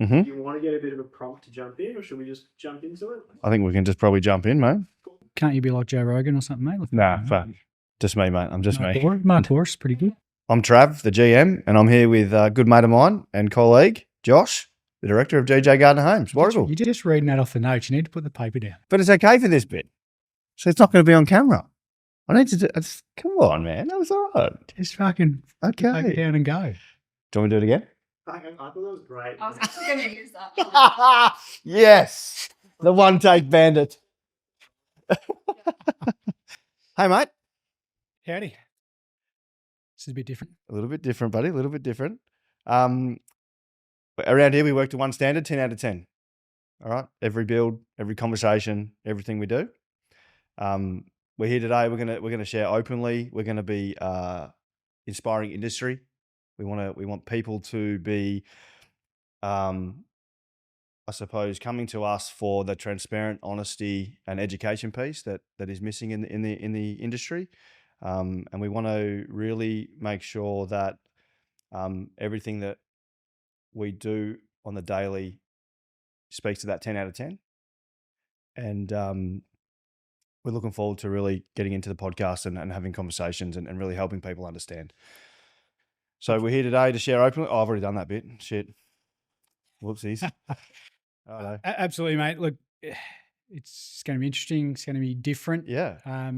Mm-hmm. Do you want to get a bit of a prompt to jump in, or should we just jump into it? I think we can just probably jump in, mate. Can't you be like Joe Rogan or something, mate? Nah, fuck. Just me, mate. I'm just me. Mark Horse, pretty good. I'm Trav, the GM, and I'm here with a good mate of mine and colleague, Josh, the director of GJ Gardner Homes, Warragul. You're just reading that off the notes. You need to put the paper down. But it's okay for this bit. So it's not going to be on camera. I need to do come on, man. That was all right. Just fucking take it down and go. Do you want me to do it again? I thought that was great. I was actually going to use that. Yes. The one-take bandit. Hey, mate. Howdy. This is a bit different. A little bit different, buddy. A little bit different. Around here, we work to one standard, 10 out of 10. All right? Every build, every conversation, everything we do. We're here today. We're gonna share openly. We're gonna be inspiring industry. We want people to be, I suppose, coming to us for the transparent honesty and education piece that is missing in the industry, and we want to really make sure that everything that we do on the daily speaks to that 10 out of 10, and we're looking forward to really getting into the podcast and having conversations and really helping people understand. So we're here today to share openly. Oh, I've already done that bit. Shit. Whoopsies. Absolutely, mate. Look, it's going to be interesting. It's going to be different. Yeah. I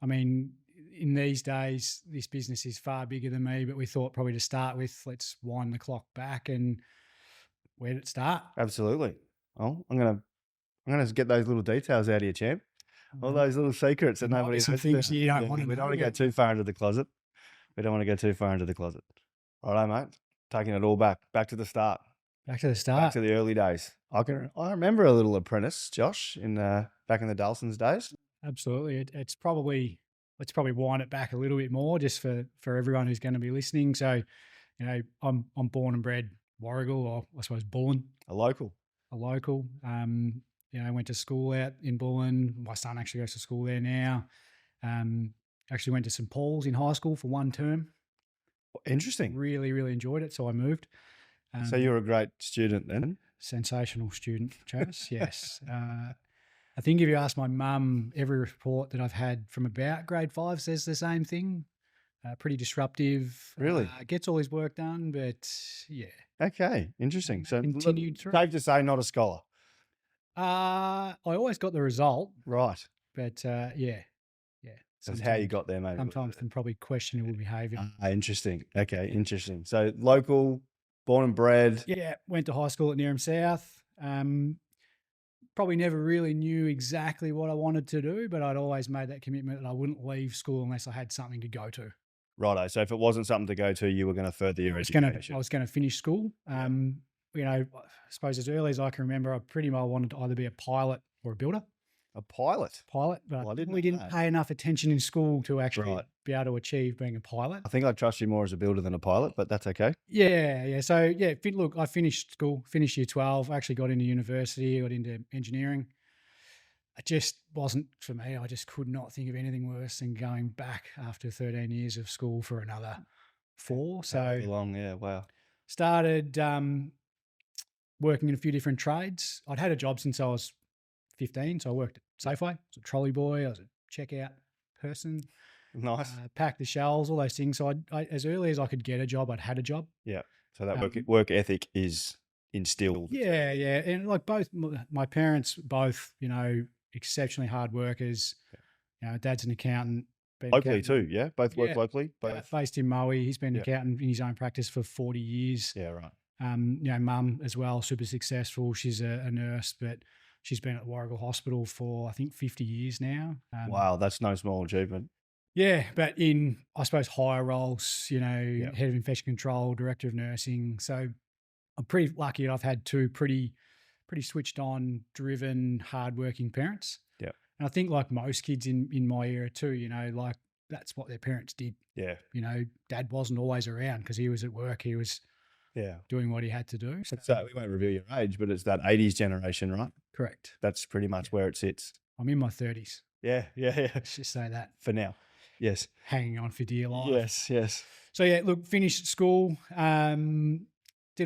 mean, in these days, this business is far bigger than me, but we thought probably to start with, let's wind the clock back and where did it start? Absolutely. Oh, I'm gonna get those little details out of you, champ. All those little secrets that nobody knows. Some things you don't want to know. We don't want to go too far into the closet. All right, mate. Taking it all back to the start. Back to the start. Back to the early days. I remember a little apprentice, Josh, in back in the Dulson's days. Absolutely. Let's probably wind it back a little bit more just for everyone who's going to be listening. So, you know, I'm born and bred Warragul, or I suppose Bullen. A local. You know, I went to school out in Bullen. My son actually goes to school there now. Actually went to St. Paul's in high school for one term. Interesting. Really, really enjoyed it. So I moved. So you were a great student then? Sensational student, Travis. Yes. I think if you ask my mum, every report that I've had from about grade 5 says the same thing. Pretty disruptive. Really? Gets all his work done, but yeah. Okay. Interesting. So continued through. Safe to say, not a scholar. I always got the result. Right. But yeah. That's how you got there, maybe. Sometimes some probably questionable behaviour. Interesting. Okay, interesting. So local, born and bred. Yeah, went to high school at Nearham South. Probably never really knew exactly what I wanted to do, but I'd always made that commitment that I wouldn't leave school unless I had something to go to. Righto. So if it wasn't something to go to, you were going to further your education. I was going to finish school. You know, I suppose as early as I can remember, I pretty well wanted to either be a pilot or a builder. A pilot? But we didn't pay enough attention in school to actually be able to achieve being a pilot. I think I'd trust you more as a builder than a pilot, but that's okay. Yeah. So, yeah, look, I finished school, finished year 12, I actually got into university, got into engineering. It just wasn't for me. I just could not think of anything worse than going back after 13 years of school for another 4. So long, yeah, wow. Started working in a few different trades. I'd had a job since I was 15, so I worked at Safeway. I was a trolley boy. I was a checkout person. Nice. Packed the shelves, all those things. So I as early as I could get a job, I'd had a job. Yeah. So that work ethic is instilled. Yeah. And like both my parents, you know, exceptionally hard workers. You know, dad's an accountant. Locally too, yeah? Both work locally? Both. Based in Maui. He's been an accountant in his own practice for 40 years. Yeah, right. You know, mum as well, super successful. She's a nurse, but she's been at Warragul Hospital for, I think, 50 years now. Wow, that's no small achievement. Yeah, but in, I suppose, higher roles, you know, head of infection control, director of nursing. So I'm pretty lucky that I've had 2 pretty switched on, driven, hardworking parents. Yeah. And I think like most kids in my era too, you know, like that's what their parents did. Yeah. You know, dad wasn't always around because he was at work. He was doing what he had to do. So we won't reveal your age, but it's that 80s generation, right? Correct. That's pretty much where it sits. I'm in my 30s. Yeah. Let's just say that. For now. Yes. Hanging on for dear life. Yes. So yeah, look, finished school, did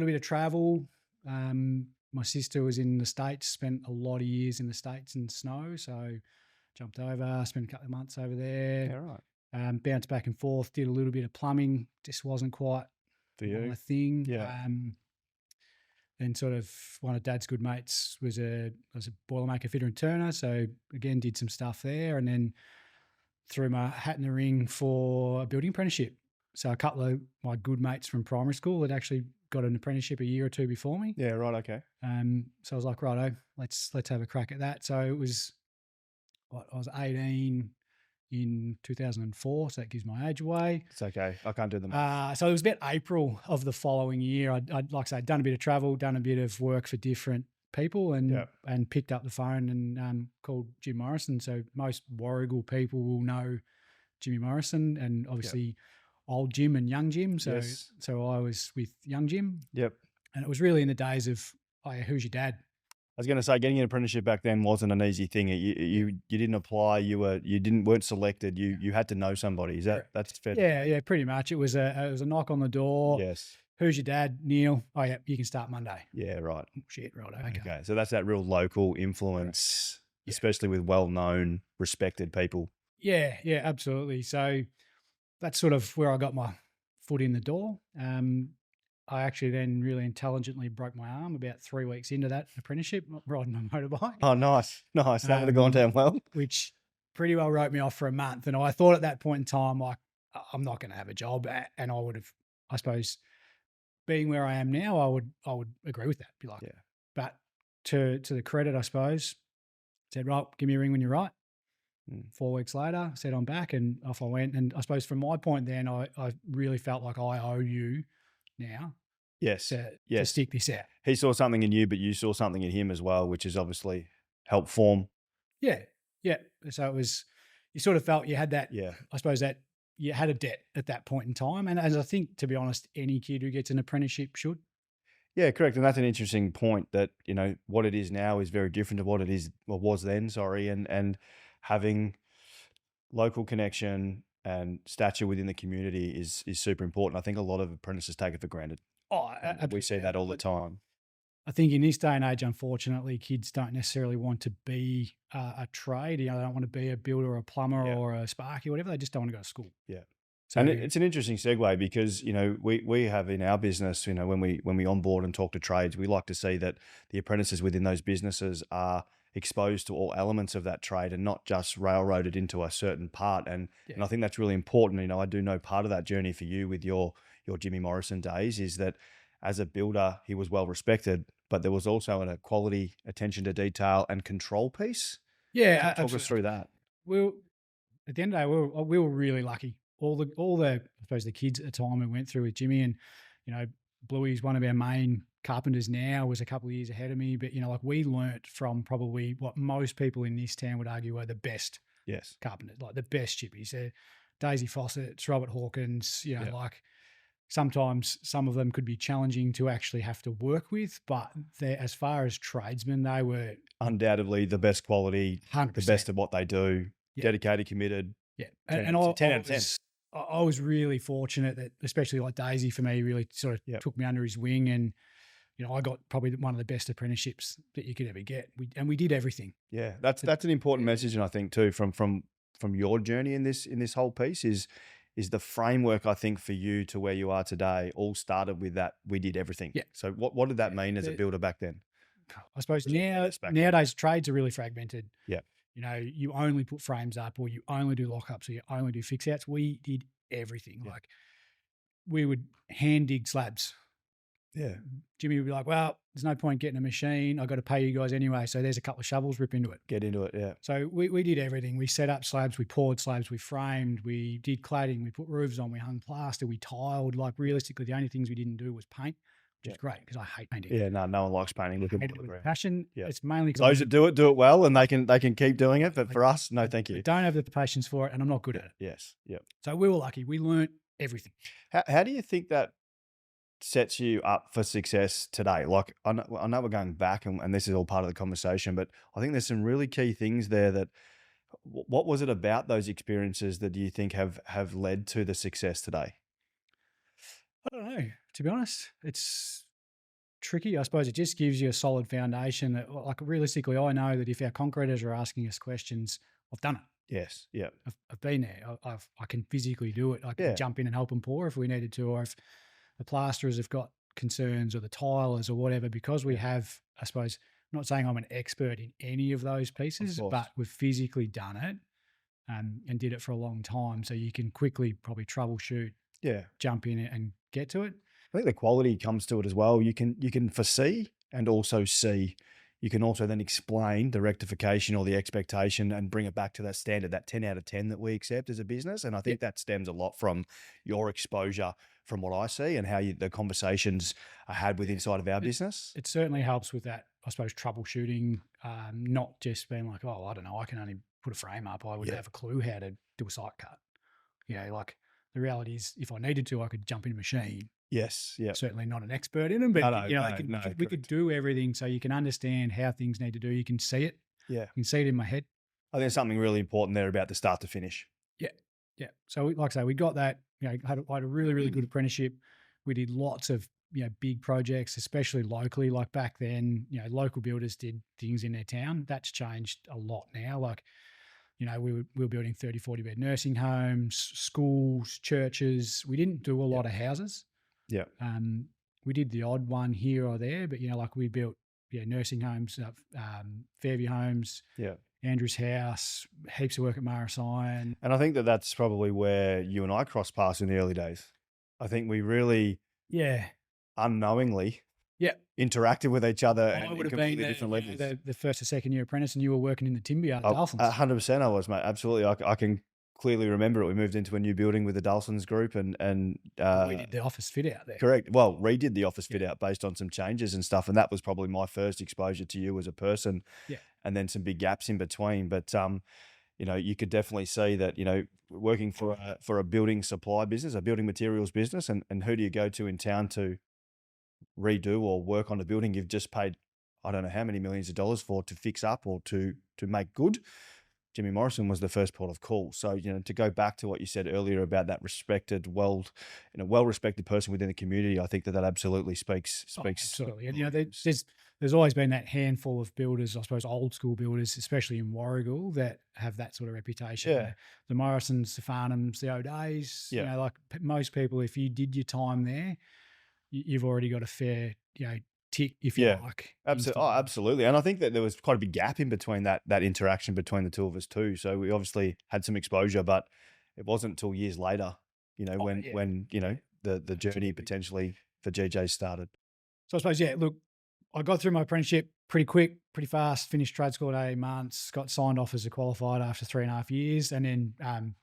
a bit of travel, My sister was in the States, spent a lot of years in the States in snow. So jumped over, spent a couple of months over there. Yeah, right. Bounced back and forth, did a little bit of plumbing, just wasn't quite For you. my thing. Yeah. Then sort of one of Dad's good mates was a boilermaker, fitter and turner. So again, did some stuff there, and then threw my hat in the ring for a building apprenticeship. So a couple of my good mates from primary school had actually got an apprenticeship a year or two before me. Yeah, right. Okay. So I was like, righto, let's have a crack at that. So it was, I was 18 in 2004, so that gives my age away. It's okay. I can't do the math. So it was about April of the following year. I'd like I say, done a bit of travel, done a bit of work for different people, and picked up the phone and called Jim Morrison. So most Warragul people will know Jimmy Morrison, and obviously old Jim and young Jim. So so I was with young Jim. Yep. And it was really in the days of, oh, yeah, who's your dad? I was going to say, getting an apprenticeship back then wasn't an easy thing. You didn't apply. You weren't selected. You had to know somebody. Is that's fair? Yeah, pretty much. It was a knock on the door. Yes. Who's your dad? Neil. Oh yeah, you can start Monday. Yeah, right. Oh, shit, right. Okay. So that's that real local influence, especially with well-known, respected people. Yeah, absolutely. So that's sort of where I got my foot in the door. I actually then really intelligently broke my arm about 3 weeks into that apprenticeship, riding a motorbike. Oh, nice. That would have gone down well. Which pretty well wrote me off for a month. And I thought at that point in time, like, I'm not going to have a job. And I would have, I suppose, being where I am now, I would agree with that. Be like, but to the credit, I suppose, said, right, give me a ring when you're right. 4 weeks later, said I'm back, and off I went. And I suppose from my point then, I really felt like I owe you now. Yes. To stick this out. He saw something in you, but you saw something in him as well, which is obviously helped form. Yeah. So it was, you sort of felt you had that, I suppose that you had a debt at that point in time. And as I think, to be honest, any kid who gets an apprenticeship should. Yeah, correct. And that's an interesting point that, what it is now is very different to what it is, or was then, and having local connection and stature within the community is super important. I think a lot of apprentices take it for granted. Oh, we see that all the time. I think in this day and age, unfortunately, kids don't necessarily want to be a trade. They don't want to be a builder or a plumber or a sparky or whatever. They just don't want to go to school. Yeah. So, and it's an interesting segue because, we have in our business, when we onboard and talk to trades, we like to see that the apprentices within those businesses are exposed to all elements of that trade and not just railroaded into a certain part. And I think that's really important. I do know part of that journey for you with your Jimmy Morrison days is that as a builder, he was well respected, but there was also a quality, attention to detail and control piece. Yeah. Talk us through that. Well, at the end of the day, we were really lucky. All the I suppose the kids at the time we went through with Jimmy, and Bluey's one of our main carpenters now, was a couple of years ahead of me, but we learnt from probably what most people in this town would argue were the best carpenters, like the best chippies. Daisy Fawcett's, Robert Hawkins, like sometimes some of them could be challenging to actually have to work with, but as far as tradesmen, they were undoubtedly the best quality, 100%. The best of what they do, dedicated, committed. Yeah. 10 out of 10. I was really fortunate that, especially like Daisy for me, really sort of took me under his wing, and I got probably one of the best apprenticeships that you could ever get. We did everything. Yeah, that's an important message, and I think too from your journey in this whole piece is the framework. I think for you to where you are today all started with that. We did everything. Yeah. So what did that mean as a builder back then? I suppose nowadays trades are really fragmented. Yeah. You only put frames up, or you only do lockups, or you only do fix outs. We did everything. Yeah. Like we would hand dig slabs. Yeah. Jimmy would be like, well, there's no point getting a machine. I got to pay you guys anyway. So there's a couple of shovels, rip into it. Get into it. Yeah. So we did everything. We set up slabs, we poured slabs, we framed, we did cladding, we put roofs on, we hung plaster, we tiled. Like realistically, the only things we didn't do was paint, which is great because I hate painting. Yeah. No one likes painting. Look at with passion. Yeah. It's mainly those that do it well, and they can keep doing it. But for us, no, thank you. I don't have the patience for it, and I'm not good at it. Yes. Yep. So we were lucky. We learnt everything. How do you think that sets you up for success today? Like I know we're going back and this is all part of the conversation, but I think there's some really key things there that, what was it about those experiences that you think have led to the success today? I don't know, to be honest. It's tricky. I suppose it just gives you a solid foundation that, like, realistically, I know that if our concreters are asking us questions, I've done it. Yes. Yeah. I've been there. I can physically do it. I can Yeah. jump in and help them pour if we needed to, or if the plasterers have got concerns, or the tilers or whatever, because we have, I suppose, I'm not saying I'm an expert in any of those pieces, course. but we've physically done it and did it for a long time. So you can quickly probably troubleshoot, Yeah. jump in it and get to it. I think the quality comes to it as well. You can foresee and also see. You can also then explain the rectification or the expectation and bring it back to that standard, that 10 out of 10 that we accept as a business. And I think that stems a lot from your exposure, from what I see, and how the conversations are had with inside of our business. It certainly helps with that, I suppose, troubleshooting, not just being like, oh, I don't know, I can only put a frame up. I wouldn't have a clue how to do a site cut. Like the reality is, if I needed to, I could jump in a machine. Yes. Yeah. Certainly not an expert in them, but we could do everything, so you can understand how things need to do. You can see it. Yeah. You can see it in my head. I think there's something really important there about the start to finish. Yeah. Yeah. So like I say, we got that, had a really, really good apprenticeship. We did lots of, big projects, especially locally. Like back then, local builders did things in their town. That's changed a lot now. Like, we were building 30, 40 bed nursing homes, schools, churches. We didn't do a lot of houses. Yeah. We did the odd one here or there, but like we built nursing homes, Fairview Homes, Andrew's House, heaps of work at Morris Iron. And I think that's probably where you and I crossed paths in the early days. I think we really unknowingly interacted with each other at completely different levels. The first or second year apprentice, and you were working in the timber yard at Dolphins. 100% I was, mate. Absolutely. I can clearly remember it. We moved into a new building with the Dulcins group and we did the office fit out there. Correct. Well, redid the office fit out based on some changes and stuff. And that was probably my first exposure to you as a person. Yeah. And then some big gaps in between. But, you could definitely see that, working for a building supply business, a building materials business, and who do you go to in town to redo or work on a building you've just paid, I don't know how many millions of dollars for, to fix up or to make good? Jimmy Morrison was the first port of call. So, to go back to what you said earlier about that respected, well-respected person within the community, I think that absolutely speaks. Absolutely. And, there's always been that handful of builders, I suppose, old school builders, especially in Warragul, that have that sort of reputation. Yeah. The Morrisons, the Farnhams, the O'Days, Yeah. like most people, if you did your time there, you've already got a fair, tick, if you like. Absolutely. Oh, absolutely. And I think that there was quite a big gap in between that interaction between the two of us too. So we obviously had some exposure, but it wasn't until years later, when the journey potentially for GJ started. So I suppose, look, I got through my apprenticeship pretty quick, pretty fast, finished trade school at 8 months, got signed off as a qualified after 3.5 years. And then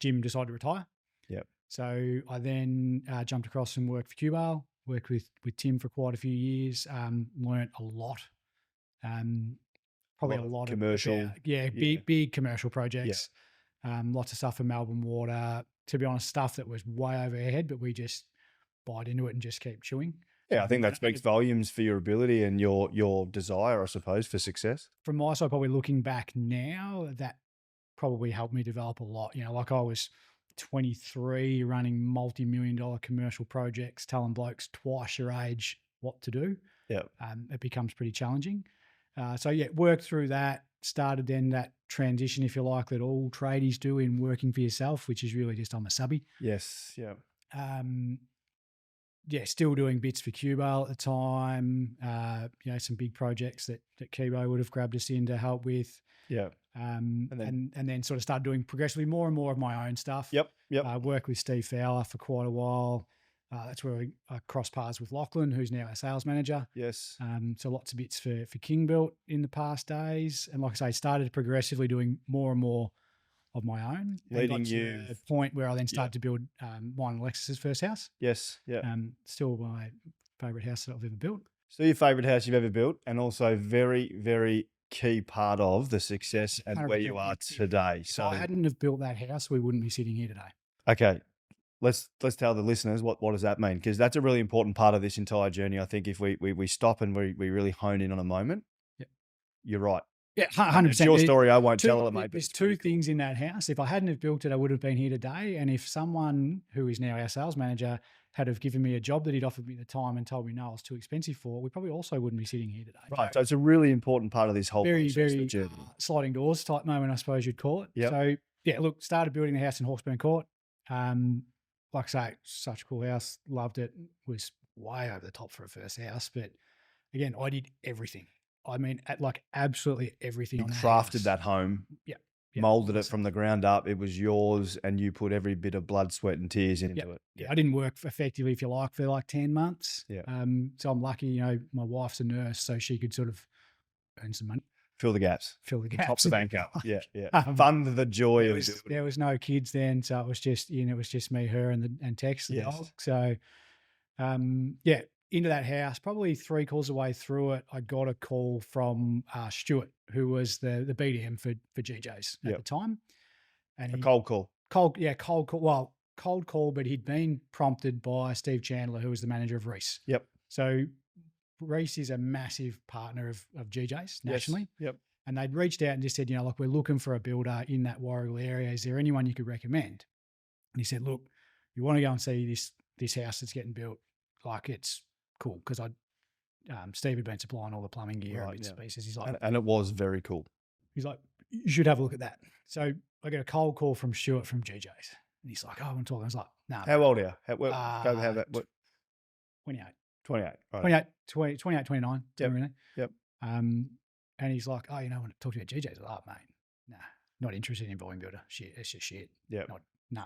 Jim decided to retire. Yep. So I then jumped across and worked for Cubale. Worked with Tim for quite a few years, learnt a lot. Probably a lot commercial. Big commercial projects. Lots of stuff for Melbourne Water. To be honest, stuff that was way over our head, but we just bite into it and just keep chewing. Yeah, I think that speaks volumes for your ability and your desire, I suppose, for success. From my side, probably looking back now, that probably helped me develop a lot. Like I was 23 running multi-million-dollar commercial projects, telling blokes twice your age what to do. Yeah. It becomes pretty challenging. Worked through that, started then that transition, if you like, that all tradies do in working for yourself, which is really just I'm a subby. Yes. Yeah. Still doing bits for Cubale at the time, some big projects that Kibo would have grabbed us in to help with. Yeah. And then sort of started doing progressively more and more of my own stuff. Yep. Worked with Steve Fowler for quite a while. That's where I crossed paths with Lachlan, who's now our sales manager. Yes. So lots of bits for King Built in the past days. And like I say, started progressively doing more and more of my own. Leading you. To the point where I then started to build mine and Alexis's first house. Yes. Yeah. Still my favourite house that I've ever built. Still your favourite house you've ever built, and also very, very key part of the success and where you are today. If I hadn't have built that house, we wouldn't be sitting here today. Okay. Let's tell the listeners what does that mean? Because that's a really important part of this entire journey. I think if we stop and we really hone in on a moment, you're right. Yeah, 100%. It's your story. I won't tell it, mate. There's two things in that house. If I hadn't have built it, I would have been here today. And if someone who is now our sales manager had have given me a job that he'd offered me at the time and told me no, I was too expensive for, we probably also wouldn't be sitting here today. Right. So it's a really important part of this whole Very, process, the very journey. sliding doors type moment, I suppose you'd call it. Yep. So yeah, look, started building the house in Hawkesburn Court. Like I say, such a cool house. Loved it. Was way over the top for a first house, but again, I did everything. I mean, like absolutely everything. You on crafted house. that home. Yeah. Molded it from the ground up. It was yours, and you put every bit of blood, sweat, and tears into it. Yeah, I didn't work effectively, if you like, for like 10 months. Yeah. So I'm lucky, you know, my wife's a nurse, so she could sort of earn some money, Fill the gaps. fill the gaps. Top the bank up. Yeah, yeah. Um, Fund the joy of was, there was no kids then, so it was just, you know, it was just me, her, and Tex, the Yes. dog. So, yeah, into that house, probably 3 calls away through it, I got a call from Stuart, who was the BDM for GJ's at the time. And a cold call. Cold call. Well, cold call, but he'd been prompted by Steve Chandler, who was the manager of Reese. Yep. So Reese is a massive partner of GJ's nationally. Yes. Yep. And they'd reached out and just said, you know, look, we're looking for a builder in that Warragul area. Is there anyone you could recommend? And he said, look, you want to go and see this house that's getting built? Like, it's cool, because Steve had been supplying all the plumbing gear and bits and pieces. He's like, and it was very cool. He's like, you should have a look at that. So I get a cold call from Stuart from GJ's. And he's like, oh, I'm talking. I was like, no. How old are you? What? 28. 28. Right. 28, 29. Yep. Really. Yep. And he's like, oh, you know, I want to talk to you about GJ's. I was like, oh, mate, nah, not interested in volume builder. Shit, it's just shit. Yeah. Nah.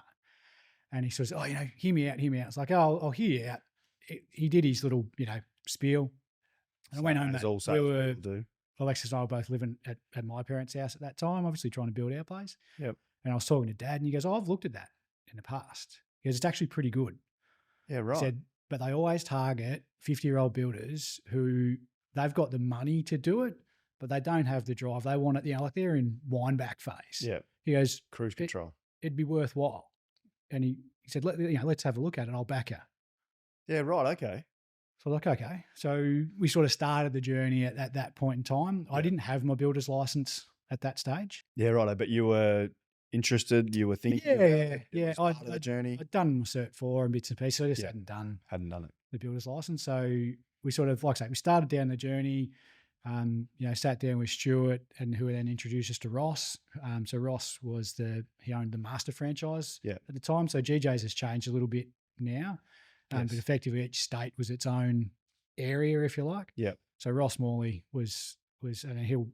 And he says, oh, you know, hear me out. It's like, oh, I'll hear you out. He did his little, you know, spiel. And I went home. Alexis and I were both living at my parents' house at that time, obviously trying to build our place. Yep. And I was talking to Dad, and he goes, oh, I've looked at that in the past. He goes, it's actually pretty good. Yeah, right. He said, but they always target 50-year-old builders who they've got the money to do it, but they don't have the drive. They want it, you know, like they're in wind back phase. Yeah. He goes, cruise control. It'd be worthwhile. And he said, let's have a look at it. I'll back you. Yeah, right. Okay. So like, okay. So we sort of started the journey at that point in time. Yeah. I didn't have my builder's license at that stage. Yeah, right. But you were interested. You were thinking. Yeah. The journey. I'd done my Cert 4 and bits and pieces. I just hadn't done it. The builder's license. So we sort of, like I say, we started down the journey. You know, sat down with Stuart, and who then introduced us to Ross. So Ross he owned the Master franchise at the time. So GJ's has changed a little bit now. But effectively each state was its own area, if you like. Yeah. So Ross Morley was, and he'll,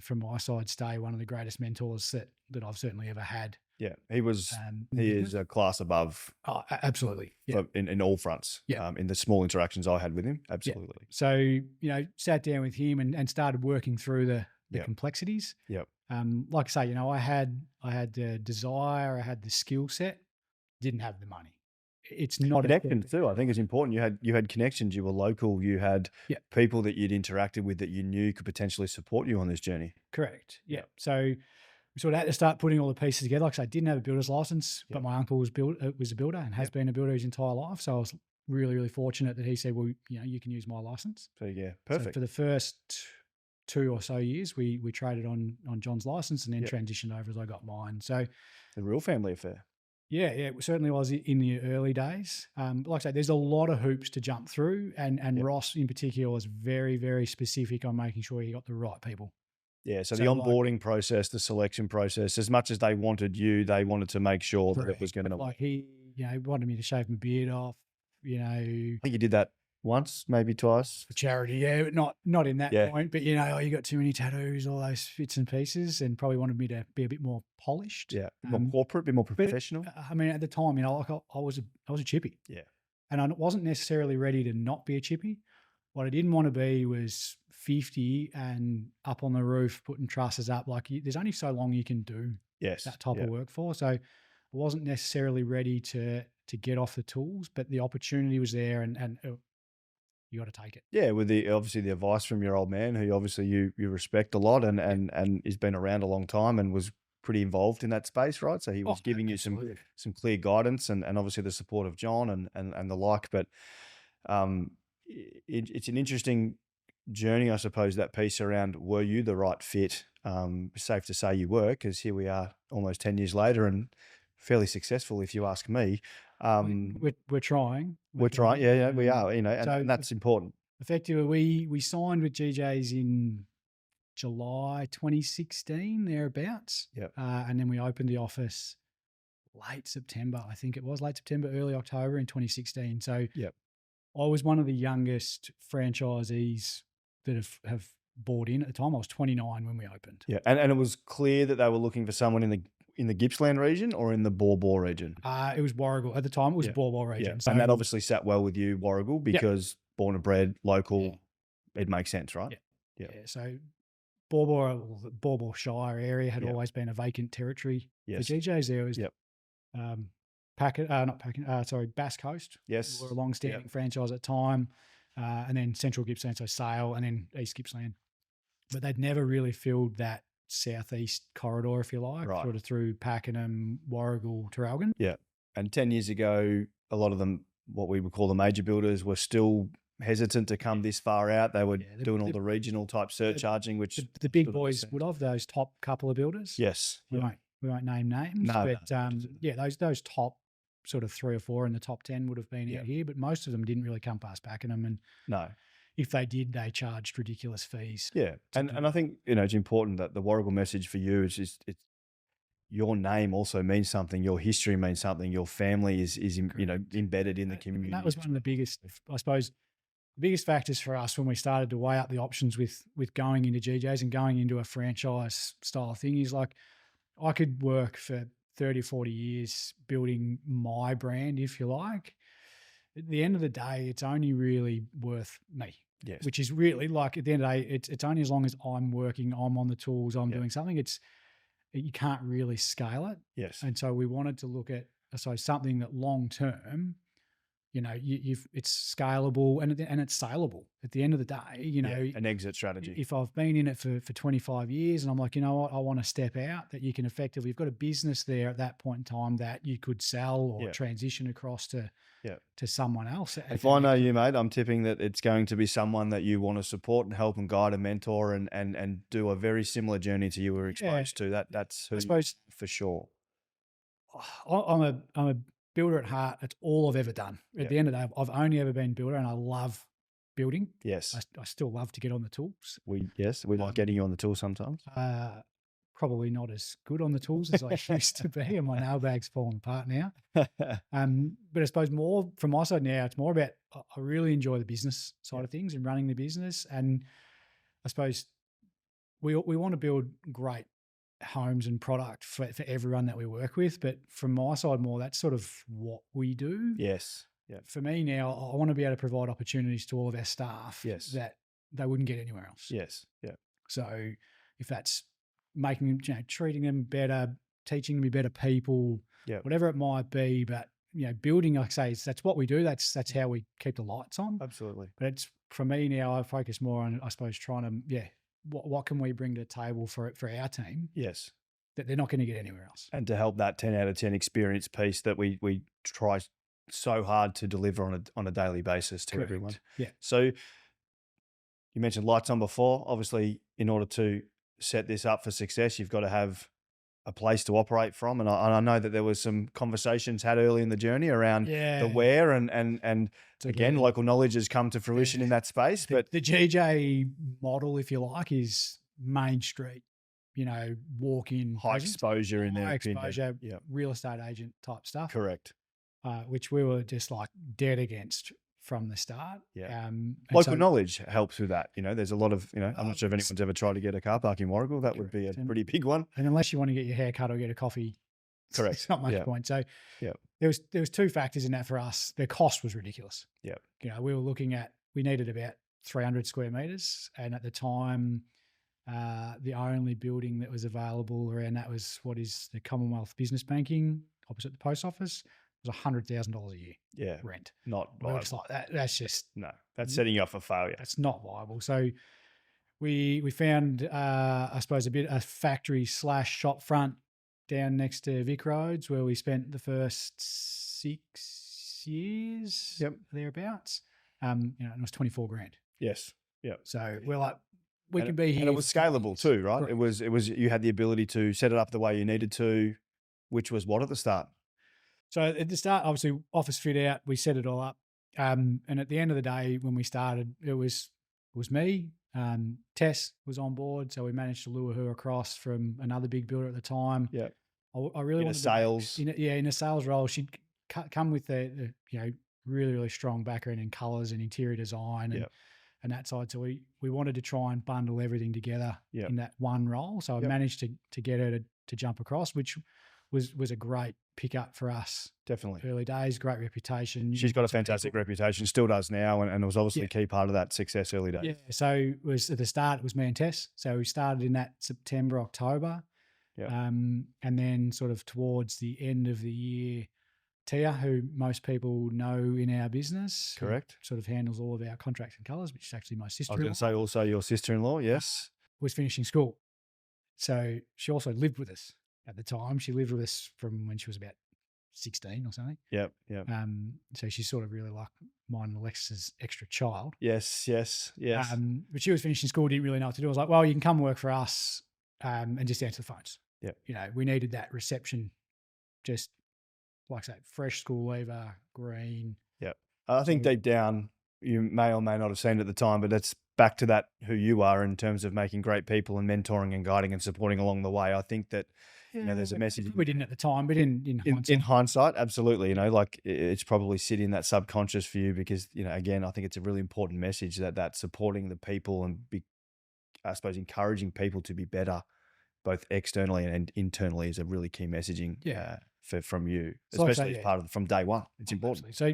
from my side, stay one of the greatest mentors that I've certainly ever had. Yeah, he was. He is a class above. Oh, absolutely. Yeah. In all fronts. Yeah. In the small interactions I had with him, absolutely. Yeah. So you know, sat down with him and started working through the complexities. Yep. Like I say, you know, I had the desire, I had the skill set, didn't have the money. It's not connections too. I think it's important. You had connections. You were local. You had people that you'd interacted with that you knew could potentially support you on this journey. Correct. Yeah. So we sort of had to start putting all the pieces together. Like I said, I didn't have a builder's license, but my uncle was a builder and has been a builder his entire life. So I was really, really fortunate that he said, well, you know, you can use my license. So yeah, perfect. So for the first 2 or so years, we traded on John's license and then transitioned over as I got mine. So a real family affair. Yeah, it certainly was in the early days. But like I say, there's a lot of hoops to jump through, and Ross in particular was very, very specific on making sure he got the right people. Yeah, so the onboarding process, the selection process, as much as they wanted you, they wanted to make sure that it was going to. Like he wanted me to shave my beard off. You know, I think you did that once, maybe twice. For charity, but not in that point. But you know, you got too many tattoos, all those bits and pieces, and probably wanted me to be a bit more polished. Yeah, more corporate, a bit more professional. I mean, at the time, you know, like I was a chippy. Yeah, and I wasn't necessarily ready to not be a chippy. What I didn't want to be was 50 and up on the roof putting trusses up. Like there's only so long you can do that type of work for. So I wasn't necessarily ready to get off the tools, but the opportunity was there, and you got to take it. Yeah, with obviously the advice from your old man, who obviously you respect a lot, and has been around a long time and was pretty involved in that space, right? So he was giving you some clear guidance, and obviously the support of John and the like. But it's an interesting journey, I suppose, that piece around, were you the right fit? Safe to say you were, because here we are almost 10 years later and fairly successful, if you ask me. We're trying. We're trying. Yeah, we are. You know, and, so and that's important. effectively, we signed with GJ's in July 2016, thereabouts. Yep. And then we opened the office late September, I think it was late September, early October in 2016. So Yep. I was one of the youngest franchisees that have bought in at the time. I was 29 when we opened. Yeah, and it was clear that they were looking for someone in the Gippsland region or in the Bor region. It was Warragul at the time. It was Yeah. Bor region. Yeah. So, And that obviously sat well with you, Warragul, because born and bred, local, Yeah. it makes sense, right? Yeah. So Bor Shire area had Yep. always been a vacant territory Yes. for GJ's. There was Yep. Bass Coast. Yes. Were a long-standing franchise at the time, and then Central Gippsland, so Sale, and then East Gippsland. But they'd never really filled that southeast corridor, if you like, Right. sort of through Pakenham, Warragul, Traralgon. Yeah. And 10 years ago, a lot of them, what we would call the major builders, were still hesitant to come this far out. They were doing all the regional type surcharging, which the big stood boys at would have those top couple of builders. Yes. We Yeah. won't name names, No, but no. yeah, those top sort of 3 or 4 in the top 10 would have been Yeah. out here, but most of them didn't really come past Pakenham, and No. if they did, they charged ridiculous fees. Yeah. And I think, you know, it's important that the Warragul message for you is it's your name also means something. Your history means something. Your family is you know, embedded in the community. And that was one of the biggest, I suppose, the biggest factors for us when we started to weigh up the options with going into GJ's and going into a franchise style thing. Is like, I could work for 30 or 40 years building my brand, if you like. At the end of the day, it's only really worth me. Yes. Which is really, like, at the end of the day, it's only as long as I'm working, I'm on the tools, I'm Yeah. doing something. You can't really scale it. Yes. And so we wanted to look at something that long term, you know, it's scalable and it's saleable. At the end of the day, you know, an exit strategy. if I've been in it for 25 years and I'm like, you know what, I want to step out, that you can effectively, you've got a business there at that point in time that you could sell or transition across to someone else. If I know you, mate, I'm tipping that it's going to be someone that you want to support and help and guide and mentor and do a very similar journey to you were exposed to. That's who, I suppose, for sure. I'm a builder at heart. That's all I've ever done. At the end of the day, I've only ever been a builder, and I love building. Yes. I still love to get on the tools. We like getting you on the tools sometimes. Probably not as good on the tools as I used to be, and my nail bag's falling apart now. But I suppose more from my side now, it's more about, I really enjoy the business side of things and running the business. And I suppose we want to build great homes and product for everyone that we work with. But from my side more, that's sort of what we do. Yes. Yeah. For me now, I want to be able to provide opportunities to all of our staff that they wouldn't get anywhere else. Yes. Yeah. So if that's making them, you know, treating them better, teaching them to be better people, whatever it might be, but, you know, building, like I say, that's what we do. That's how we keep the lights on. Absolutely. But it's, for me now, I focus more on, I suppose, trying to, what can we bring to the table for our team? Yes. That they're not going to get anywhere else. And to help that 10 out of 10 experience piece that we try so hard to deliver on a daily basis to everyone. Yeah. So you mentioned lights on before. Obviously, in order to set this up for success, you've got to have a place to operate from. And I know that there was some conversations had early in the journey around the where and again, local knowledge has come to fruition in that space. But the GJ model, if you like, is Main Street, you know, walk-in. High exposure in their opinion. High exposure, real estate agent type stuff. Correct. Which we were just like dead against from the start. Yeah. Local so, knowledge helps with that. You know, there's a lot of, you know, I'm not sure if anyone's ever tried to get a car park in Warragul. That would be a pretty big one. And unless you want to get your hair cut or get a coffee, correct, it's not much point. So there was 2 factors in that for us. The cost was ridiculous. Yeah. You know, we were looking at, we needed about 300 square meters. And at the time, the only building that was available around that was what is the Commonwealth Business Banking opposite the post office. It was $100,000 a year. Yeah. Rent. Not viable. It's like that. That's just. No, that's setting you up for failure. That's not viable. So we found, I suppose, a factory / shop front down next to Vic Roads where we spent the first 6 years. Thereabouts. You know, and it was 24 grand. Yes. Yeah. So we're like, we can be here. And it was scalable too, right? Correct. It was, you had the ability to set it up the way you needed to, which was what at the start? So at the start, obviously, office fit out, we set it all up. And at the end of the day, when we started, it was me. Tess was on board, so we managed to lure her across from another big builder at the time. Yeah. I really In a wanted sales. in a sales role. She'd come with the really, really strong background in colours and interior design and that side. So we wanted to try and bundle everything together in that one role. So I managed to get her to jump across, which was a great pickup for us. Definitely. Early days, great reputation. She's got a fantastic reputation, still does now, and it was obviously a key part of that success early days. Yeah. So it was at the start, it was me and Tess. So we started in that September, October. Yeah. And then sort of towards the end of the year, Tia, who most people know in our business. Correct. Sort of handles all of our contracts and colours, which is actually my sister. I was going to say also your sister-in-law, yes. Was finishing school. So she also lived with us at the time. She lived with us from when she was about 16 or something. Yep. So she's sort of really like mine and Alexis's extra child. Yes. But she was finishing school, didn't really know what to do. I was like, well, you can come work for us and just answer the phones. Yeah. We needed that reception, just like I say, fresh school leaver, green. Yeah. I think deep down, you may or may not have seen it at the time, but that's back to that who you are in terms of making great people and mentoring and guiding and supporting along the way. I think that there's a message. We didn't at the time, but in hindsight. In hindsight, absolutely. Like it's probably sitting in that subconscious for you because, again, I think it's a really important message that supporting the people and I suppose encouraging people to be better, both externally and internally, is a really key messaging from you, especially as part of from day one. It's important. So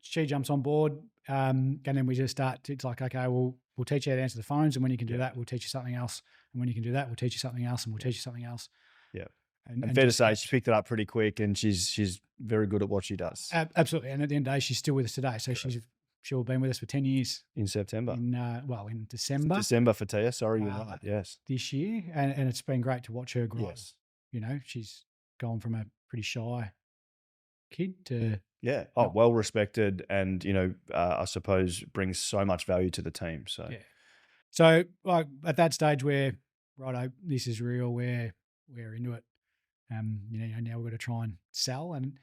she jumps on board, and then we just start. It's like, okay, we'll teach you how to answer the phones, and when you can do that, we'll teach you something else, and when you can do that, we'll teach you something else, and we'll teach you something else. Yeah, and fair to say, she picked it up pretty quick, and she's very good at what she does. Absolutely, and at the end of the day, she's still with us today. So she'll have been with us for 10 years. In September. In December. December for Tia. Sorry, you're right. Yes. This year, and it's been great to watch her grow. Yes. She's gone from a pretty shy kid to well respected, and I suppose brings so much value to the team. So like at that stage where this is real, we're into it. Now we've got to try and sell. And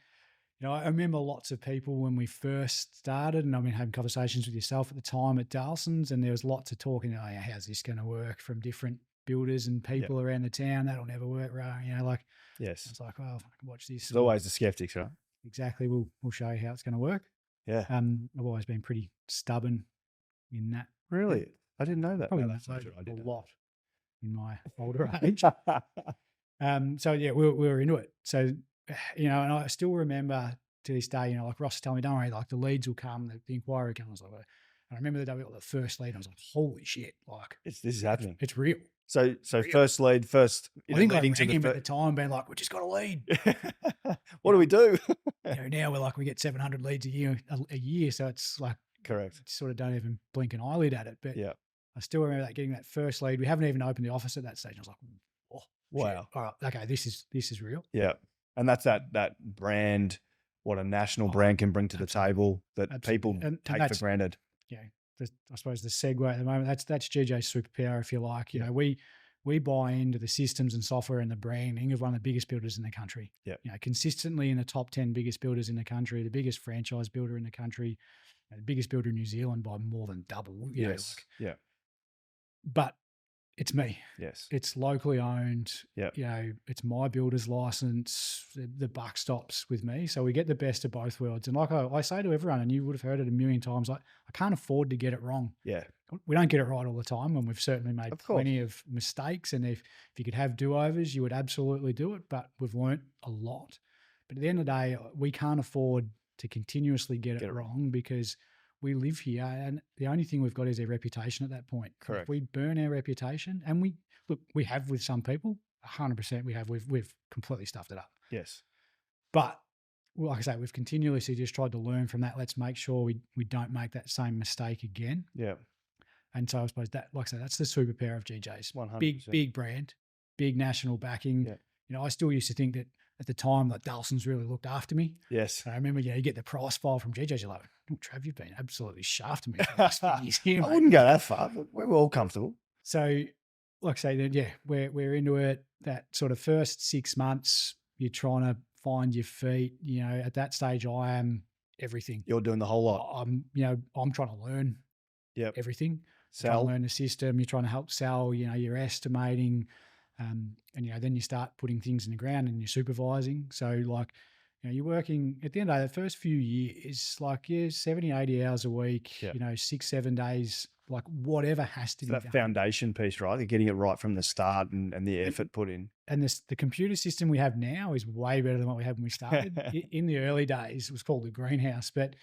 I remember lots of people when we first started, and I've been having conversations with yourself at the time at Dalson's, and there was lots of talking. How's this going to work from different builders and people around the town? That'll never work, right? Yes. It's like, well, I can watch this. There's always the skeptics, right? Exactly. We'll show you how it's going to work. Yeah. I've always been pretty stubborn in that. Really? I didn't know that. Probably a lot in my older age. So yeah, we were into it. So, and I still remember to this day, like Ross telling me, don't worry, like the leads will come, the inquiry comes. And I remember the day we got the first lead, I was like, holy shit, like this is happening. It's real. So first lead, first. I think I rang him at the time, being like, we just got a lead. What do we do? Now we get 700 leads a year. So it's like, correct. Sort of don't even blink an eyelid at it. But I still remember getting that first lead. We haven't even opened the office at that stage. I was like, oh, wow. Shit. All right. Okay. This is real. Yeah. And that's that brand, what a national brand can bring to the table that people take for granted. Yeah. I suppose the segue at the moment, that's GJ's superpower, if you like. We buy into the systems and software and the branding of one of the biggest builders in the country. Yeah. Consistently in the top 10 biggest builders in the country, the biggest franchise builder in the country, the biggest builder in New Zealand by more than double. Yes. But it's me. Yes. It's locally owned. Yeah. It's my builder's license. The buck stops with me. So we get the best of both worlds. And like I say to everyone, and you would have heard it a million times, I can't afford to get it wrong. Yeah. We don't get it right all the time, and we've certainly made plenty of mistakes. And if you could have do-overs, you would absolutely do it. But we've learnt a lot. But at the end of the day, we can't afford to continuously get it wrong because we live here, and the only thing we've got is our reputation at that point. Correct. If we burn our reputation, and we have with some people, 100% we have. We've completely stuffed it up. Yes. But like I say, we've continuously just tried to learn from that. Let's make sure we don't make that same mistake again. Yeah. And so I suppose that, like I say, that's the superpower of GJ's. 100%. Big brand, big national backing. Yeah. I still used to think that at the time that Dalson's really looked after me. Yes. And I remember, you get the price file from GJ's, you're like, oh, Trav, you've been absolutely shafting me for the last few years here, I wouldn't go that far, but we're all comfortable. So, like I say, then we're into it. That sort of first 6 months, you're trying to find your feet. You know, at that stage, I am everything. You're doing the whole lot. I'm trying to learn Yep. everything. Trying to Sell. learn the system. You're trying to help sell. You know, you're estimating, and then you start putting things in the ground and you're supervising. So like, you're working at the end of the day, the first few years, like 70, 80 hours a week. Yep. 6-7 days, like whatever has to be That done. foundation piece, right? They're getting it right from the start and the effort put in. And the computer system we have now is way better than what we had when we started. In the early days, it was called the greenhouse. But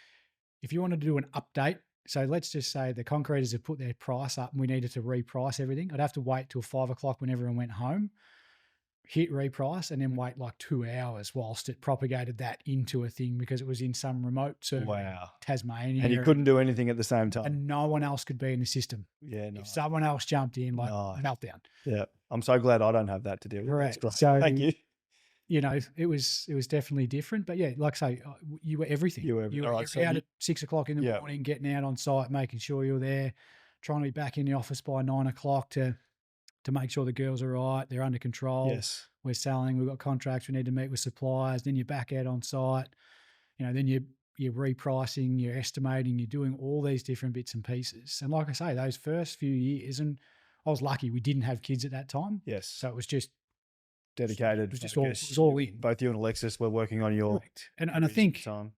if you wanted to do an update, so let's just say the concreters have put their price up and we needed to reprice everything, I'd have to wait till 5 o'clock when everyone went home, hit reprice, and then wait like 2 hours whilst it propagated that into a thing because it was in some remote server in Tasmania. And you couldn't do anything at the same time. And no one else could be in the system. Yeah, no. If someone else jumped in, like meltdown. Yeah. I'm so glad I don't have that to deal with. Correct. That's great. So, thank you. It was definitely different. But yeah, like I say, you were everything. You were out at 6 o'clock in the morning, getting out on site, making sure you're there, trying to be back in the office by 9 o'clock to make sure the girls are right, they're under control. Yes. We're selling, we've got contracts, we need to meet with suppliers. Then you're back out on site. Then you're repricing, you're estimating, you're doing all these different bits and pieces. And like I say, those first few years, and I was lucky we didn't have kids at that time. Yes. So it was just dedicated. It was just it was all in. Both you and Alexis were working on your correct. And I think time.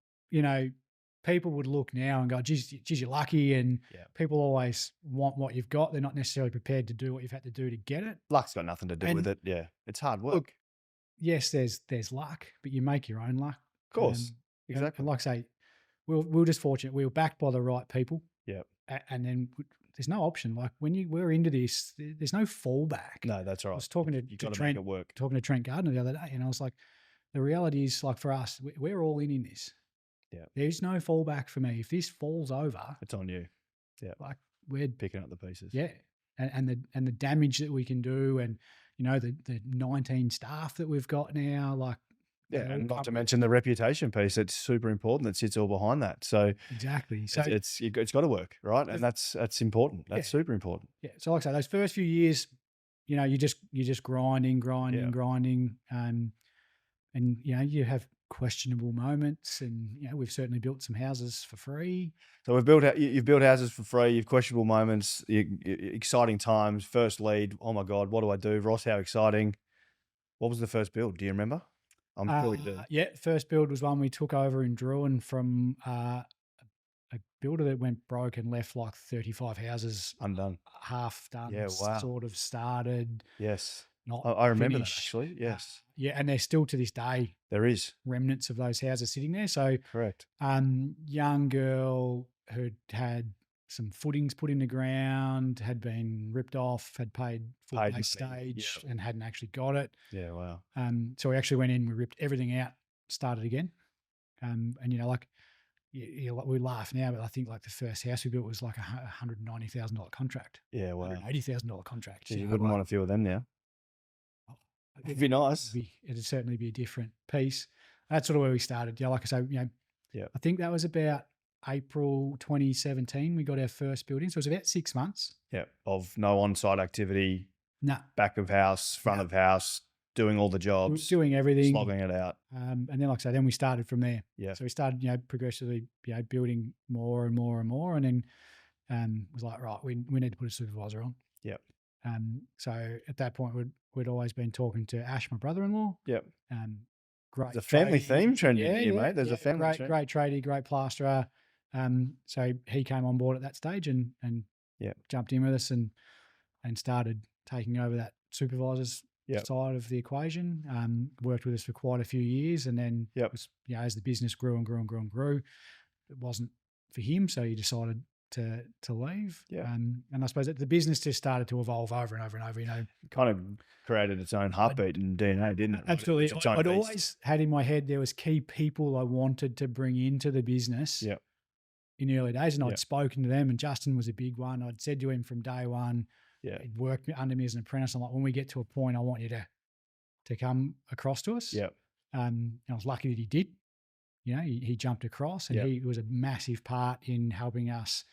People would look now and go, geez, you're lucky. And people always want what you've got. They're not necessarily prepared to do what you've had to do to get it. Luck's got nothing to do with it. Yeah. It's hard work. Look, yes, there's luck, but you make your own luck. Of course. Exactly. And like I say, we're just fortunate. We were backed by the right people. Yeah. And then there's no option. Like when we're into this, there's no fallback. No, that's right. I was talking to Trent, make it work. Talking to Trent Gardner the other day, and I was like, the reality is, like for us, we're all in this. Yeah. There's no fallback for me. If this falls over, it's on you. Yeah. Like we're picking up the pieces. Yeah. And the damage that we can do, and the 19 staff that we've got now, like and not to mention the reputation piece. It's super important that sits all behind that. So exactly. So it's got to work, right? And that's important. That's super important. Yeah. So like I say, those first few years, you're just grinding, and you have questionable moments, and we've certainly built some houses for free. So you've built houses for free. You've questionable moments, exciting times. First lead. Oh my God, what do I do, Ross? How exciting! What was the first build? Do you remember? I'm sure you do. Yeah, first build was one we took over in Druin from a builder that went broke and left like 35 houses undone, half done. Yeah, wow. Sort of started. Yes. Not I remember finished. that actually. Yes. And there's still to this day there is remnants of those houses sitting there. So correct. Young girl who had some footings put in the ground, had been ripped off, had paid full pay stage and hadn't actually got it. Yeah, wow. So we actually went in, we ripped everything out, started again. And we laugh now, but I think like the first house we built was like $190,000 contract. Yeah, wow. $180,000 contract. You wouldn't want a few of them now. It'd be nice. It'd certainly be a different piece. That's sort of where we started. Yeah, like I say, I think that was about April 2017. We got our first building, so it was about 6 months. Yeah, of no on-site activity. No. Back of house, front of house, doing all the jobs, doing everything, slogging it out. And then, like I say, then we started from there. Yeah. So we started, progressively, building more and more and more, and then was like, right, we need to put a supervisor on. Yep. So at that point, we'd always been talking to Ash, my brother-in-law. Yep. Great. The family theme trending here, mate. There's a family great tradie, great plasterer. So he came on board at that stage and jumped in with us and started taking over that supervisor's side of the equation. Worked with us for quite a few years, and then was, as the business grew and grew and grew and grew, it wasn't for him, so he decided to leave. Yeah. And I suppose that the business just started to evolve over and over and over. Kind of created its own heartbeat and DNA, didn't it? Absolutely. I'd always had in my head there was key people I wanted to bring into the business. Yeah. In the early days, and I'd spoken to them, and Justin was a big one. I'd said to him from day one, he'd worked under me as an apprentice. I'm like, when we get to a point, I want you to come across to us. Yeah. And I was lucky that he did. He jumped across, and he was a massive part in helping us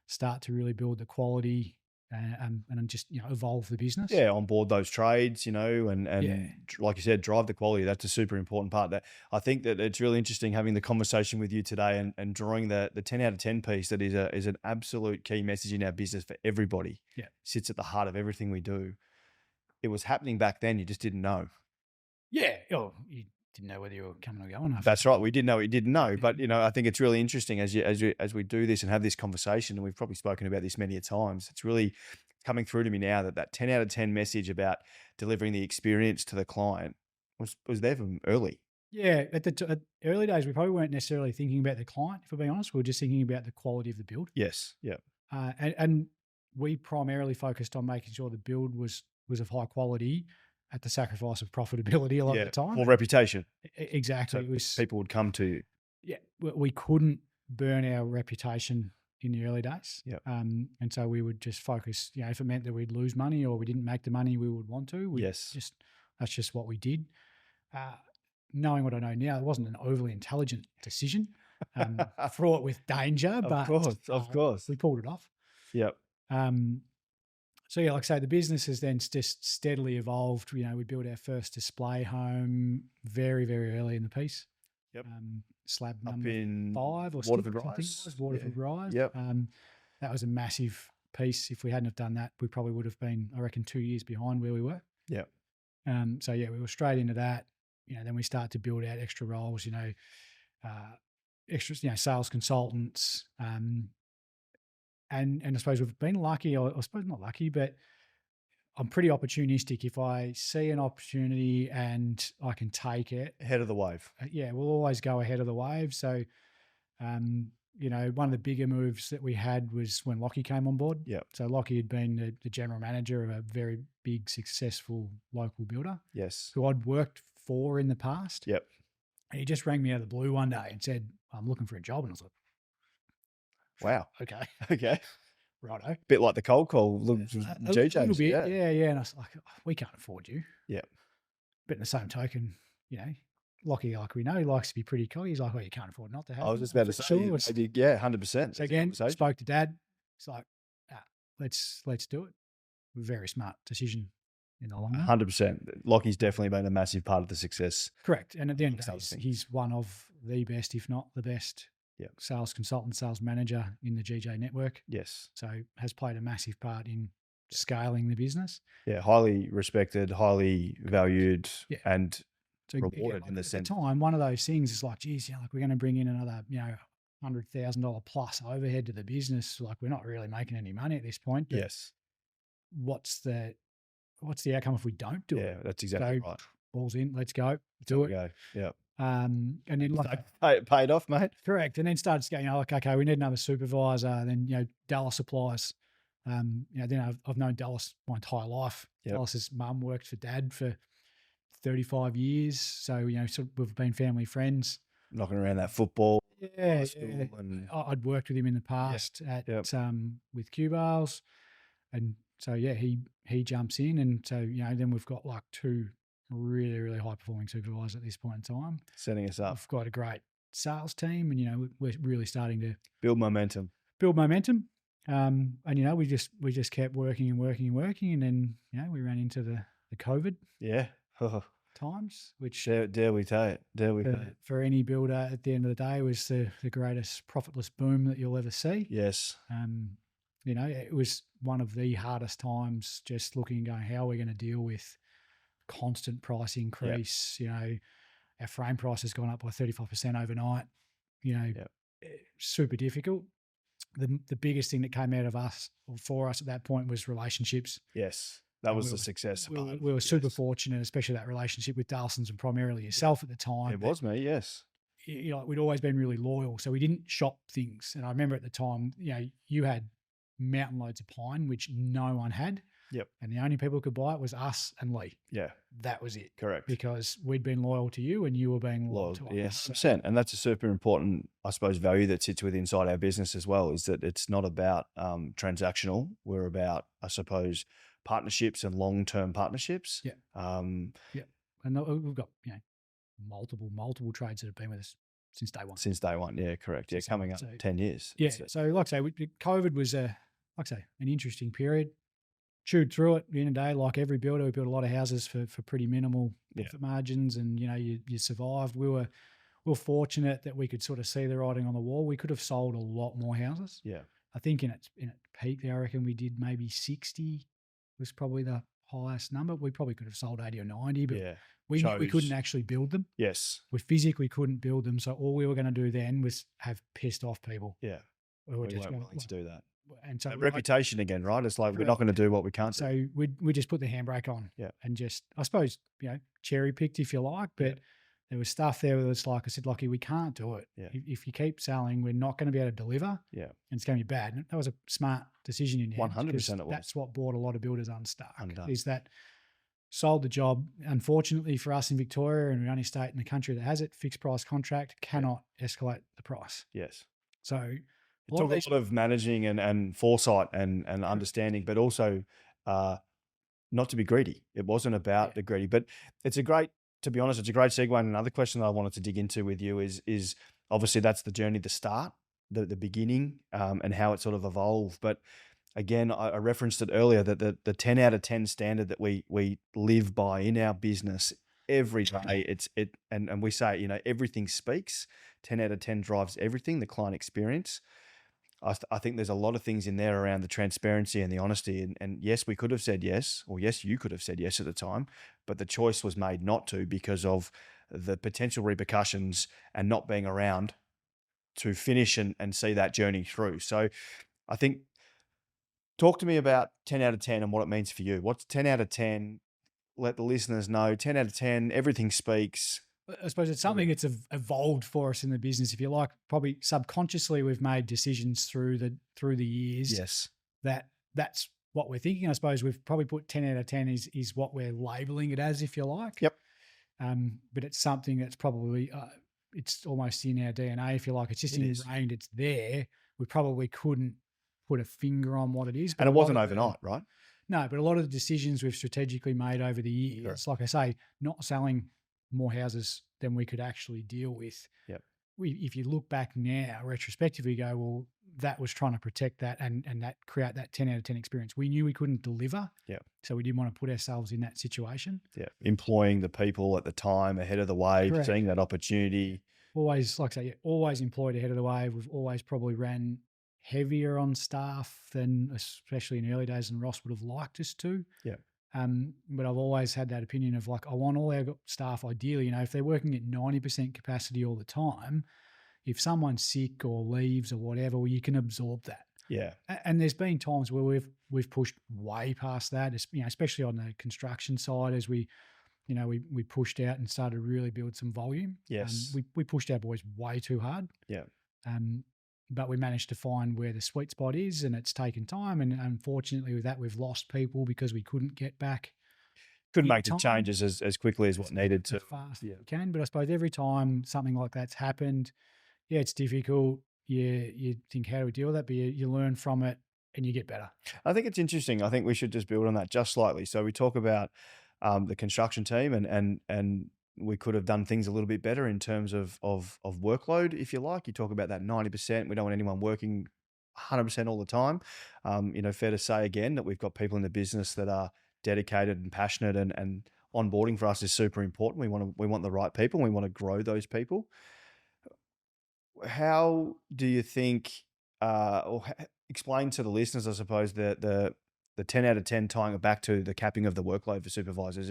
start to really build the quality and just evolve the business. Yeah, on board those trades, and Yeah. like you said, drive the quality. That's a super important part. That I think that it's really interesting having the conversation with you today and drawing the 10 out of 10 piece that is an absolute key message in our business for everybody. Yeah. Sits at the heart of everything we do. It was happening back then. You just didn't know. Yeah. Oh, you didn't know whether you were coming or going. That's right. We didn't know. We didn't know. But I think it's really interesting as we do this and have this conversation, and we've probably spoken about this many a times. It's really coming through to me now that 10 out of 10 message about delivering the experience to the client was there from early. Yeah, at the early days, we probably weren't necessarily thinking about the client. If we're being honest, we were just thinking about the quality of the build. Yes. Yeah. And we primarily focused on making sure the build was of high quality at the sacrifice of profitability a lot of the time. Or reputation. Exactly. So It was people would come to you. Yeah, we couldn't burn our reputation in the early days. Yep. And so we would just focus, if it meant that we'd lose money or we didn't make the money we would want to, that's just what we did. Knowing what I know now, it wasn't an overly intelligent decision, fraught with danger, but of course. we pulled it off. Yep. So yeah, like I say, the business has then just steadily evolved. We built our first display home very, very early in the piece. Yep. Slab Up number in 5 or Waterford 6, I think it Rise. was Waterford Rise. Yep. That was a massive piece. If we hadn't have done that, we probably would have been, I reckon, 2 years behind where we were. Yep. So yeah, we were straight into that. Then we start to build out extra roles. Extras. Sales consultants. And I suppose we've been lucky, or I suppose not lucky, but I'm pretty opportunistic. If I see an opportunity and I can take it, Ahead of the wave. we'll always go ahead of the wave. So, one of the bigger moves that we had was when Lockie came on board. Yep. So Lockie had been the general manager of a very big, successful local builder Yes. who I'd worked for in the past. Yep. And he just rang me out of the blue one day and said, "I'm looking for a job." And I was like, Wow. "Okay, Okay. righto." Bit like the cold call. A little GJ's. bit, Yeah. yeah. And I was like, "We can't afford you." Yep. But in the same token, Lockie, like we know, he likes to be pretty cool. He's like, "Well, you can't afford not to have." I was just about to say, maybe, 100%. So again, spoke to Dad. It's like, let's do it. Very smart decision in the long run. 100%. Lockie's definitely been a massive part of the success. Correct. And at the end of the Makes day, sense. he's one of the best, if not the best, sales consultant, sales manager in the GJ network. Yes. So has played a massive part in scaling the business. Yeah. Highly respected, highly valued, and So rewarded in the at sense. the time, one of those things is like, geez, we're going to bring in another, $100,000 plus overhead to the business. Like, we're not really making any money at this point. But Yes. what's the outcome if we don't do it? Yeah, that's exactly right. Balls in, let's go, do it. Go. Yeah. And then Paid off, mate. correct. And then started going, okay, we need another supervisor. And then, Dallas applies. Then I've known Dallas my entire life. Yep. Dallas's mum worked for Dad for 35 years. So, we've been family friends. Knocking around that football. Yeah. School and I'd worked with him in the past with Q-Bars. And so, he jumps in. And so, then we've got like 2 really, really high performing supervisors at this point in time. setting us up. We've got a great sales team and, we're really starting to Build momentum. And, we just kept working and working and working. And then, we ran into the COVID Yeah. times, which Dare we say it? for any builder at the end of the day was the greatest profitless boom that you'll ever see. Yes. It was one of the hardest times just looking and going, how are we going to deal with constant price increase? Our frame price has gone up by 35% overnight. Super difficult. The biggest thing that came out of us or for us at that point was relationships. Yes. That was the success. We were super fortunate, especially that relationship with Dawson's and primarily yourself at the time. It was me, yes. We'd always been really loyal, so we didn't shop things. And I remember at the time, you had mountain loads of pine, which no one had. Yep. And the only people who could buy it was us and Lee. Yeah. That was it. Correct. Because we'd been loyal to you and you were being loyal to us. Yes, 100%. And that's a super important, I suppose, value that sits within inside our business as well, is that it's not about transactional. We're about, I suppose, partnerships and long-term partnerships. Yeah. And we've got, multiple trades that have been with us since day one. Since day one, yeah, correct. Yeah, coming up 10 years. Yeah. So like I say, COVID was an interesting period. chewed through it at the end of the day. Like every builder, we built a lot of houses for pretty minimal Yeah. profit margins, and you survived. We were fortunate that we could sort of see the writing on the wall. We could have sold a lot more houses. Yeah. I think in its peak there, I reckon we did maybe 60 was probably the highest number. We probably could have sold 80 or 90, but Yeah. we knew we Chose- couldn't actually build them. Yes. We physically couldn't build them. So all we were going to do then was have pissed off people. Yeah. We were We just weren't going willing to do that. And so Reputation again, right? It's like we're not going to do what we can't do. So we just put the handbrake on. Yeah. And just, I suppose, cherry picked if you like, but there was stuff there where it's like, I said, Lockie, we can't do it. Yeah. If you keep selling, we're not going to be able to deliver. Yeah. And it's going to be bad. And that was a smart decision in the end. 100% because it was. That's what brought a lot of builders unstuck. Undone. Is that sold the job. Unfortunately for us in Victoria, and the only state in the country that has it, fixed price contract cannot escalate the price. Yes. So It took a lot of managing and foresight and understanding, but also not to be greedy. It wasn't about the greedy, but it's a great, to be honest, it's a great segue. And another question that I wanted to dig into with you is obviously that's the journey, the start, the beginning, and how it sort of evolved. But again, I referenced it earlier that the 10 out of 10 standard that we live by in our business every day, and we say, everything speaks. 10 out of 10 drives everything, the client experience. I think there's a lot of things in there around the transparency and the honesty. And yes, we could have said yes, or yes, you could have said yes at the time, but the choice was made not to because of the potential repercussions and not being around to finish and see that journey through. So I think, talk to me about 10 out of 10 and what it means for you. What's 10 out of 10? Let the listeners know. 10 out of 10, everything speaks. I suppose it's something that's evolved for us in the business. If you like, probably subconsciously we've made decisions through the years. Yes. That's what we're thinking. I suppose we've probably put 10 out of 10 is what we're labeling it as, if you like. Yep. But it's something that's probably it's almost in our DNA, if you like. It's just ingrained. It's there. We probably couldn't put a finger on what it is. And it wasn't overnight, right? No, but a lot of the decisions we've strategically made over the years, like I say, not selling more houses than we could actually deal with. Yep. If you look back now, retrospectively, go, well, that was trying to protect that and that create that 10 out of 10 experience. We knew we couldn't deliver. Yeah. So we didn't want to put ourselves in that situation. Yeah. Employing the people at the time ahead of the wave, Correct. seeing that opportunity. Always, like I say, always employed ahead of the wave. We've always probably ran heavier on staff than, especially in early days, than Ross would have liked us to. Yeah. But I've always had that opinion of like, I want all our staff, ideally, if they're working at 90% capacity all the time, if someone's sick or leaves or whatever, well, you can absorb that. Yeah. And there's been times where we've pushed way past that, especially on the construction side as we pushed out and started to really build some volume. Yes. We pushed our boys way too hard. Yeah. But we managed to find where the sweet spot is, and it's taken time. And unfortunately with that, we've lost people because we couldn't get back. Couldn't make the changes as quickly as what needed to. As fast as we can. But I suppose every time something like that's happened, it's difficult. You think, how do we deal with that? But you learn from it and you get better. I think it's interesting. I think we should just build on that just slightly. So we talk about the construction team and we could have done things a little bit better in terms of workload, if you like. You talk about that 90%. We don't want anyone working 100% all the time. Fair to say again that we've got people in the business that are dedicated and passionate, and onboarding for us is super important. We want the right people. We want to grow those people. How do you think, explain to the listeners, I suppose, the 10 out of 10, tying it back to the capping of the workload for supervisors?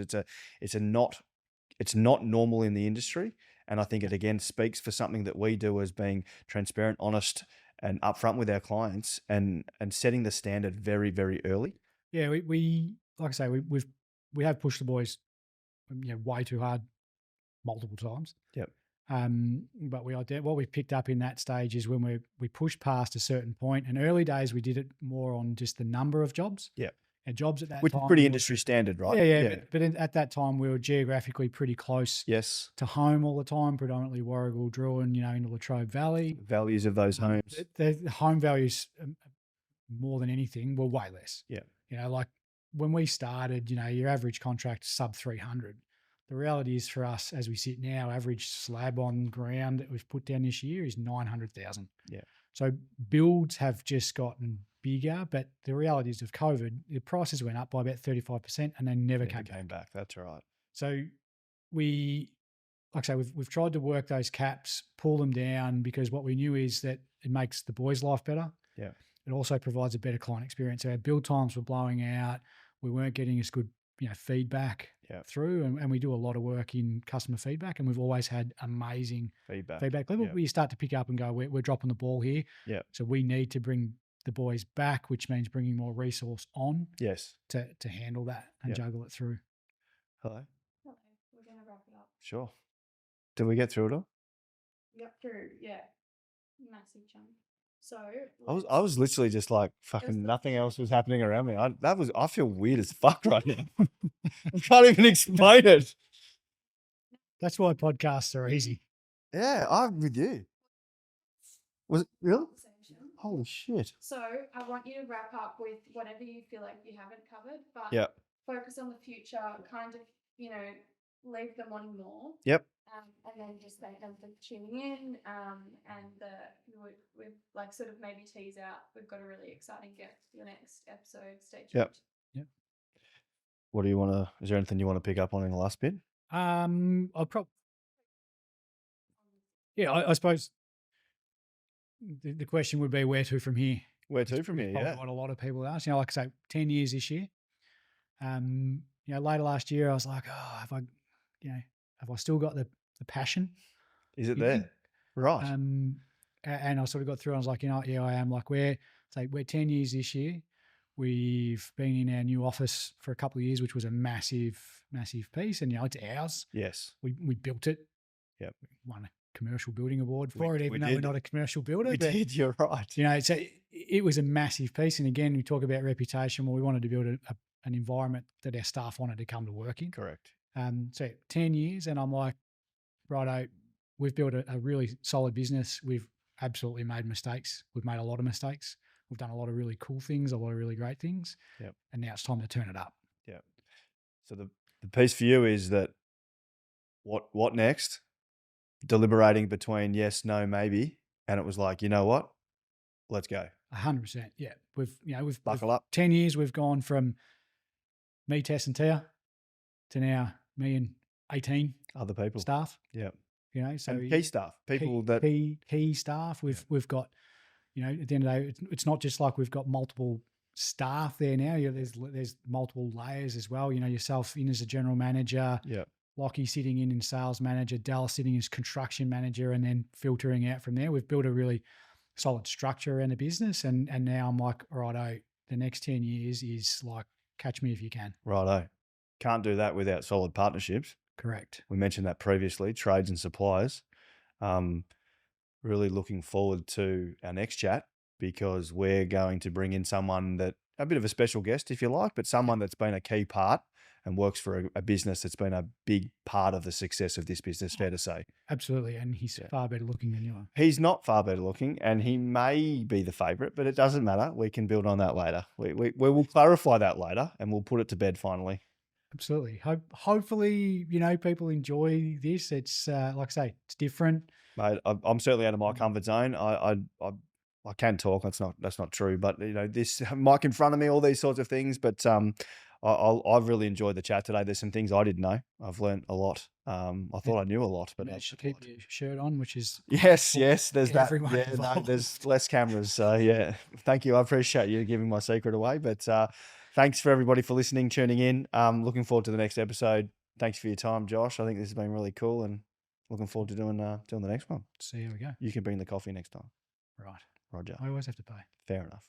It's not normal in the industry. And I think it again speaks for something that we do as being transparent, honest, and upfront with our clients and setting the standard very, very early. Yeah, we like I say, we have pushed the boys way too hard multiple times. Yep. But what we picked up in that stage is when we pushed past a certain point. In early days, we did it more on just the number of jobs. Yeah. And jobs at that which time. Which is pretty industry standard, right? Yeah. But at that time, we were geographically pretty close. Yes. To home all the time, predominantly Warragul, Druin, into Latrobe Valley. Values of those homes. The home values, more than anything, were way less. Yeah. Like when we started, your average contract sub 300. The reality is for us, as we sit now, average slab on ground that we've put down this year is 900,000. Yeah. So builds have just gotten bigger, but the reality is of COVID, the prices went up by about 35% and they never Never came came back. back. That's right. So like I say, we've tried to work those caps, pull them down, because what we knew is that it makes the boys' life better. Yeah. It also provides a better client experience. So our build times were blowing out. We weren't getting as good, feedback through, and we do a lot of work in customer feedback, and we've always had amazing Feedback level. Yeah. Where you start to pick up and go, we're dropping the ball here. Yeah. So we need to bring the boys back, which means bringing more resource on Yes. to handle that and juggle it through. Hello. Hello. We're going to wrap it up. Sure. Did we get through it all? We got through, yeah. Massive chunk. So I was literally just like fucking nothing else was happening around me. I feel weird as fuck right now. I can't even explain it. That's why podcasts are easy. Yeah, I'm with you. Was it really? conversation. Holy shit. So I want you to wrap up with whatever you feel like you haven't covered, but Yeah. focus on the future, kind of, leave them wanting more. Yep. And then just thank them for tuning in. We've like sort of maybe tease out. We've got a really exciting guest for the next episode. Stay tuned. Yep. What do you want to? Is there anything you want to pick up on in the last bit? I suppose the question would be where to from here. Where to from It's here? probably Yeah. what a lot of people ask. Like I say, 10 years this year. Later last year, I was like, have I still got the passion? Is it Yeah. there? Right. And I sort of got through. And I was like, I am. Like we're 10 years this year. We've been in our new office for a couple of years, which was a massive, massive piece. And it's ours. Yes. We built it. Yep. Won a commercial building award for it, we even though did. we're not a commercial builder. We but, did. You're right. So it was a massive piece. And again, we talk about reputation. Well, we wanted to build an environment that our staff wanted to come to work in. Correct. So 10 years, and I'm like, righto, we've built a really solid business. We've absolutely made mistakes. We've made a lot of mistakes. We've done a lot of really cool things, a lot of really great things. Yep. And now it's time to turn it up. Yeah. So the piece for you is that what next? Deliberating between yes, no, maybe, and it was like, you know what? Let's go. 100%. Yeah. We've Buckle up. 10 years, we've gone from me, Tess and Tia to now me and 18 Other people. staff. Yeah. So and key staff, people key staff. We've got, at the end of the day, it's not just like we've got multiple staff there now. There's multiple layers as well. Yourself in as a general manager. Yeah. Lockie sitting in sales manager, Dal sitting as construction manager, and then filtering out from there. We've built a really solid structure around the business, and now I'm like, righto, the next 10 years is like, catch me if you can. Righto. Can't do that without solid partnerships. Correct. We mentioned that previously, trades and suppliers. Really looking forward to our next chat, because we're going to bring in someone that, a bit of a special guest, if you like, but someone that's been a key part and works for a business that's been a big part of the success of this business, fair to say. Absolutely. And he's far better looking than you are. He's not far better looking, and he may be the favourite, but it doesn't matter. We can build on that later. We will clarify that later, and we'll put it to bed finally. Absolutely. Hopefully, people enjoy this. It's like I say, it's different. Mate, I'm certainly out of my comfort zone. I can talk. That's not true. But this mic in front of me, all these sorts of things. But I've really enjoyed the chat today. There's some things I didn't know. I've learned a lot. I thought I knew a lot, but Managed to keep your shirt on, which is yes. There's that. everyone Yeah, no, involved. there's less cameras. So yeah, thank you. I appreciate you giving my secret away. But thanks for everybody for listening, tuning in. Looking forward to the next episode. Thanks for your time, Josh. I think this has been really cool, and looking forward to doing the next one. See how we go. You can bring the coffee next time. Right. Roger. I always have to pay. Fair enough.